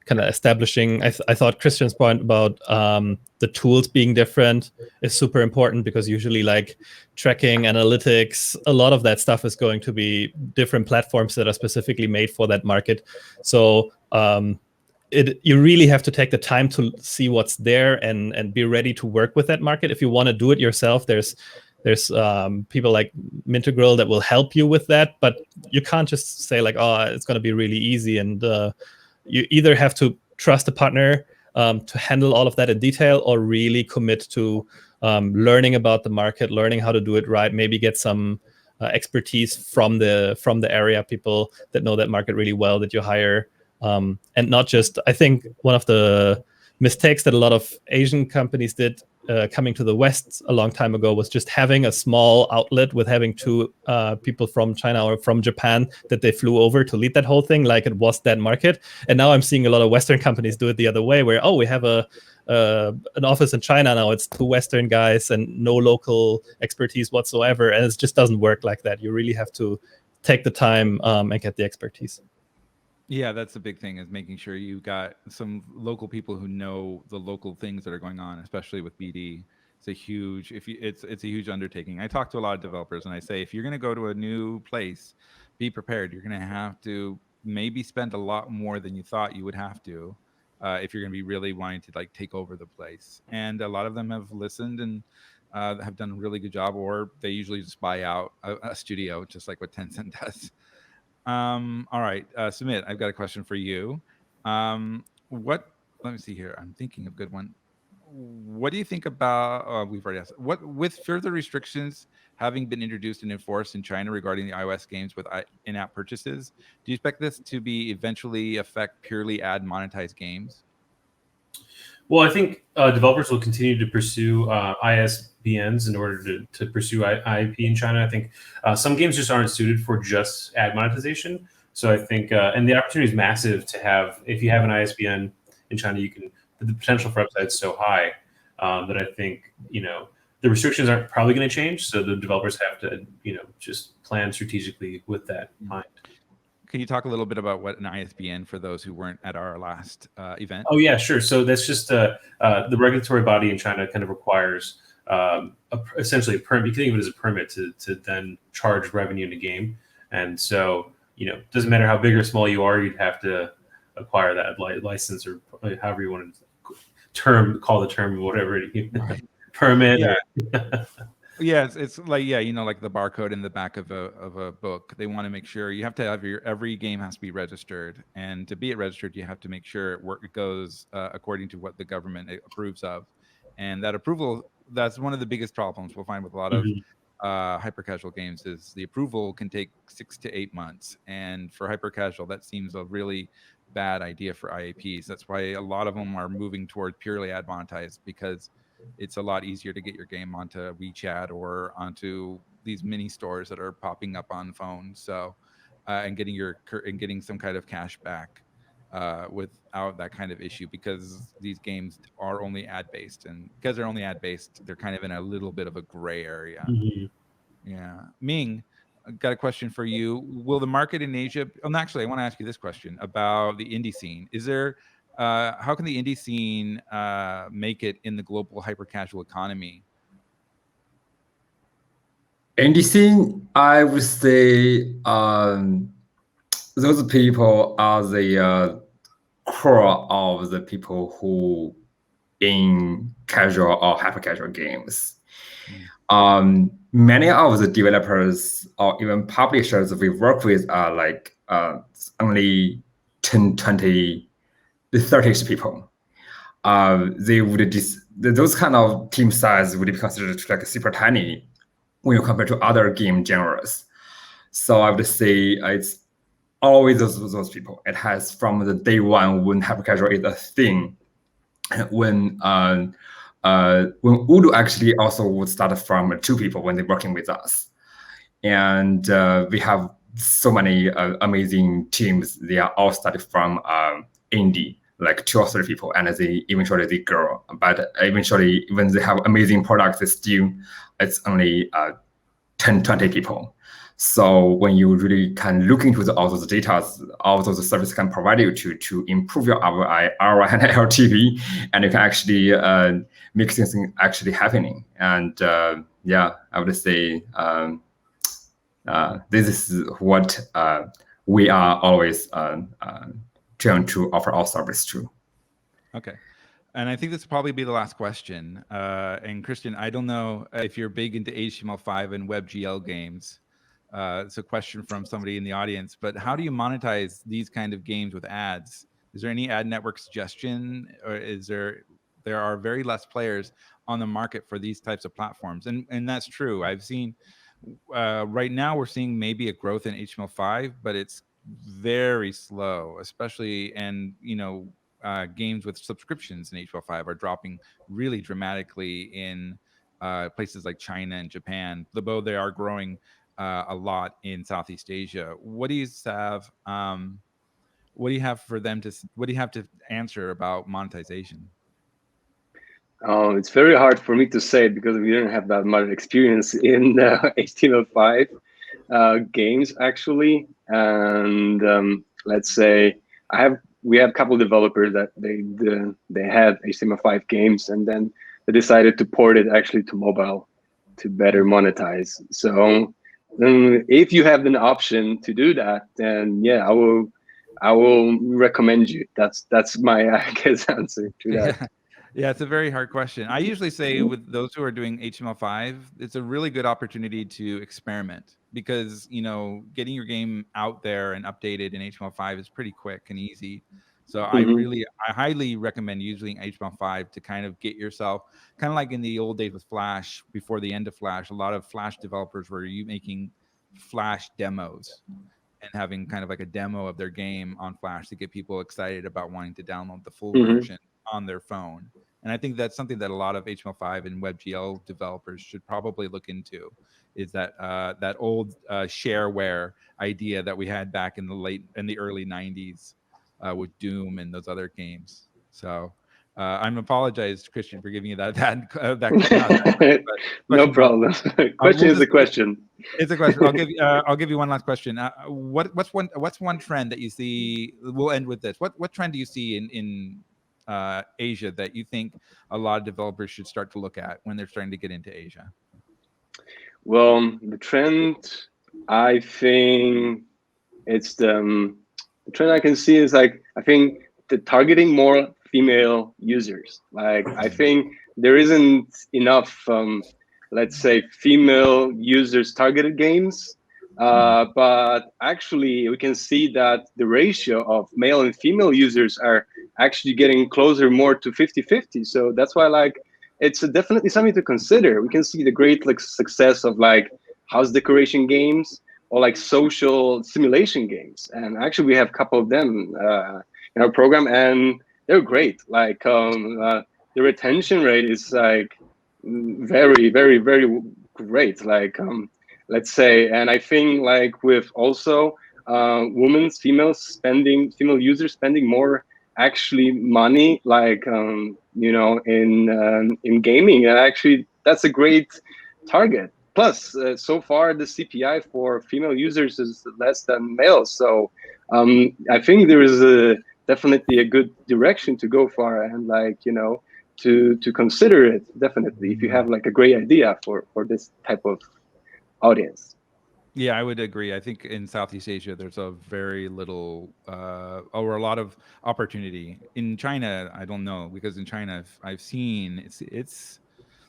kind of establishing. I thought Christian's point about the tools being different is super important, because usually like tracking, analytics, a lot of that stuff is going to be different platforms that are specifically made for that market. So you really have to take the time to see what's there and be ready to work with that market. If you want to do it yourself, there's people like Mintegral that will help you with that, but you can't just say like, oh, it's going to be really easy. And you either have to trust a partner to handle all of that in detail, or really commit to learning about the market, learning how to do it right, maybe get some expertise from the area, people that know that market really well that you hire. And not just, I think one of the mistakes that a lot of Asian companies did coming to the West a long time ago was just having a small outlet with having two people from China or from Japan that they flew over to lead that whole thing, like it was that market. And now I'm seeing a lot of Western companies do it the other way, where, oh, we have an office in China now, it's two Western guys and no local expertise whatsoever. And it just doesn't work like that. You really have to take the time and get the expertise. Yeah, that's the big thing, is making sure you got some local people who know the local things that are going on, especially with BD. It's a huge, it's a huge undertaking. I talk to a lot of developers and I say, if you're going to go to a new place, be prepared. You're going to have to maybe spend a lot more than you thought you would have to, if you're going to be really wanting to like take over the place. And a lot of them have listened and have done a really good job, or they usually just buy out a studio, just like what Tencent does. All right, Sumit, I've got a question for you. What? Let me see here. I'm thinking of a good one. What do you think about? We've already asked. What, with further restrictions having been introduced and enforced in China regarding the iOS games with in-app purchases, do you expect this to be eventually affect purely ad monetized games? Well, I think developers will continue to pursue ISBNs in order to pursue IAP in China. I think some games just aren't suited for just ad monetization. So I think, and the opportunity is massive to have, if you have an ISBN in China, you can, the potential for upside is so high that I think, the restrictions aren't probably going to change. So the developers have to, just plan strategically with that in mind. Can you talk a little bit about what an ISBN for those who weren't at our last event? Oh yeah, sure. So that's just the regulatory body in China kind of requires essentially a permit. You can think of it as a permit to then charge revenue in a game. And so, it doesn't matter how big or small you are, you'd have to acquire that license, or however you want to call the term, whatever Right. permit. Yeah. Yeah, it's like, like the barcode in the back of a book. They want to make sure you have to have every game has to be registered, and to be registered, you have to make sure it goes according to what the government approves of, and that approval. That's one of the biggest problems we'll find with a lot of hyper casual games, is the approval can take 6 to 8 months, and for hyper casual, that seems a really bad idea for IAPs. That's why a lot of them are moving toward purely ad monetized, because it's a lot easier to get your game onto WeChat or onto these mini stores that are popping up on phones. So, and getting some kind of cash back without that kind of issue, because these games are only ad based, and because they're only ad based, they're kind of in a little bit of a gray area. Yeah, Ming, I got a question for you. Will the market in Asia? Actually, I want to ask you this question about the indie scene. Is there how can the indie scene make it in the global hyper casual economy? Indie scene, I would say, those people are the core of the people who in casual or hyper casual games. Many of the developers or even publishers we work with are like only 10, 20, 30 people. They would those kind of team size would be considered like super tiny when you compare to other game genres. So I would say it's always those people. It has from the day one when hyper casual is a thing. When Udo actually also would start from 2 people when they're working with us, and we have so many amazing teams. They are all started from indie, like 2 or 3 people, and they eventually they grow. But eventually, when they have amazing products, it's only 10, 20 people. So when you really can look into all those data, all those services can provide you to improve your ROI and LTV, and you can actually make things actually happening. And I would say this is what we are always trying to offer our service to. Okay. And I think this will probably be the last question. And Christian, I don't know if you're big into HTML5 and WebGL games. It's a question from somebody in the audience, but how do you monetize these kind of games with ads? Is there any ad network suggestion, or there are very less players on the market for these types of platforms? And that's true. I've seen right now we're seeing maybe a growth in HTML5, but it's very slow, especially, and games with subscriptions in HTML5 are dropping really dramatically in places like China and Japan, though they are growing a lot in Southeast Asia. What do you have? What do you have for them to? What do you have to answer about monetization? It's very hard for me to say because we don't have that much experience in HTML5 games actually, and let's say we have a couple of developers that they had HTML5 games, and then they decided to port it actually to mobile to better monetize. So if you have an option to do that, then yeah, I will recommend you. That's my I guess answer to that. Yeah, it's a very hard question. I usually say with those who are doing HTML5, it's a really good opportunity to experiment because, you know, getting your game out there and updated in HTML5 is pretty quick and easy. So I highly recommend using HTML5 to kind of get yourself, kind of like in the old days with Flash, before the end of Flash, a lot of Flash developers were making Flash demos and having kind of like a demo of their game on Flash to get people excited about wanting to download the full version on their phone. And I think that's something that a lot of HTML5 and WebGL developers should probably look into, is that that old shareware idea that we had back in the early 90s with Doom and those other games. So I'm apologize, Christian, for giving you that no problem. Question is a question. It's a question. I'll give you one last question. What's one trend that you see? We'll end with this. What trend do you see in Asia that you think a lot of developers should start to look at when they're starting to get into Asia? Well, the trend, I think it's the trend I can see is like, I think the targeting more female users. Like, I think there isn't enough, let's say, female users targeted games. But actually, we can see that the ratio of male and female users are actually getting closer more to 50-50. So that's why, like, it's definitely something to consider. We can see the great like success of like house decoration games or like social simulation games. And actually, we have a couple of them in our program, and they're great. Like the retention rate is like very, very, very great. Like let's say, and I think like with also female users spending more actually money, like you know, in gaming, and actually that's a great target. Plus, so far the CPI for female users is less than male, so I think there is definitely a good direction to go for, and like, you know, to consider it definitely if you have like a great idea for this type of audience. Yeah, I would agree. I think in Southeast Asia, there's a very little or a lot of opportunity. In China, I don't know, because in China, I've seen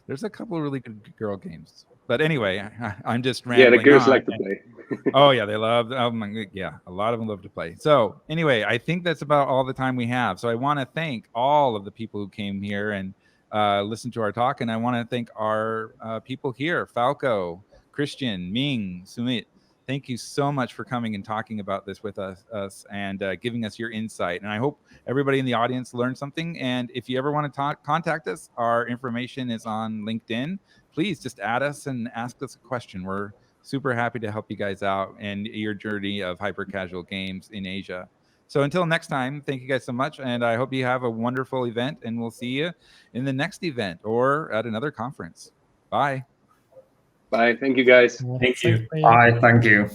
there's a couple of really good girl games. But anyway, I'm just rambling. Yeah, the girls like to play. Oh yeah, they love. Oh my, yeah, a lot of them love to play. So anyway, I think that's about all the time we have. So I want to thank all of the people who came here and listened to our talk, and I want to thank our people here, Falco, Christian, Ming, Sumit. Thank you so much for coming and talking about this with us and giving us your insight. And I hope everybody in the audience learned something. And if you ever want to contact us, our information is on LinkedIn. Please just add us and ask us a question. We're super happy to help you guys out in your journey of hyper casual games in Asia. So until next time, thank you guys so much. And I hope you have a wonderful event, and we'll see you in the next event or at another conference. Bye. Bye. Thank you, guys. Thank you. Bye. Thank you.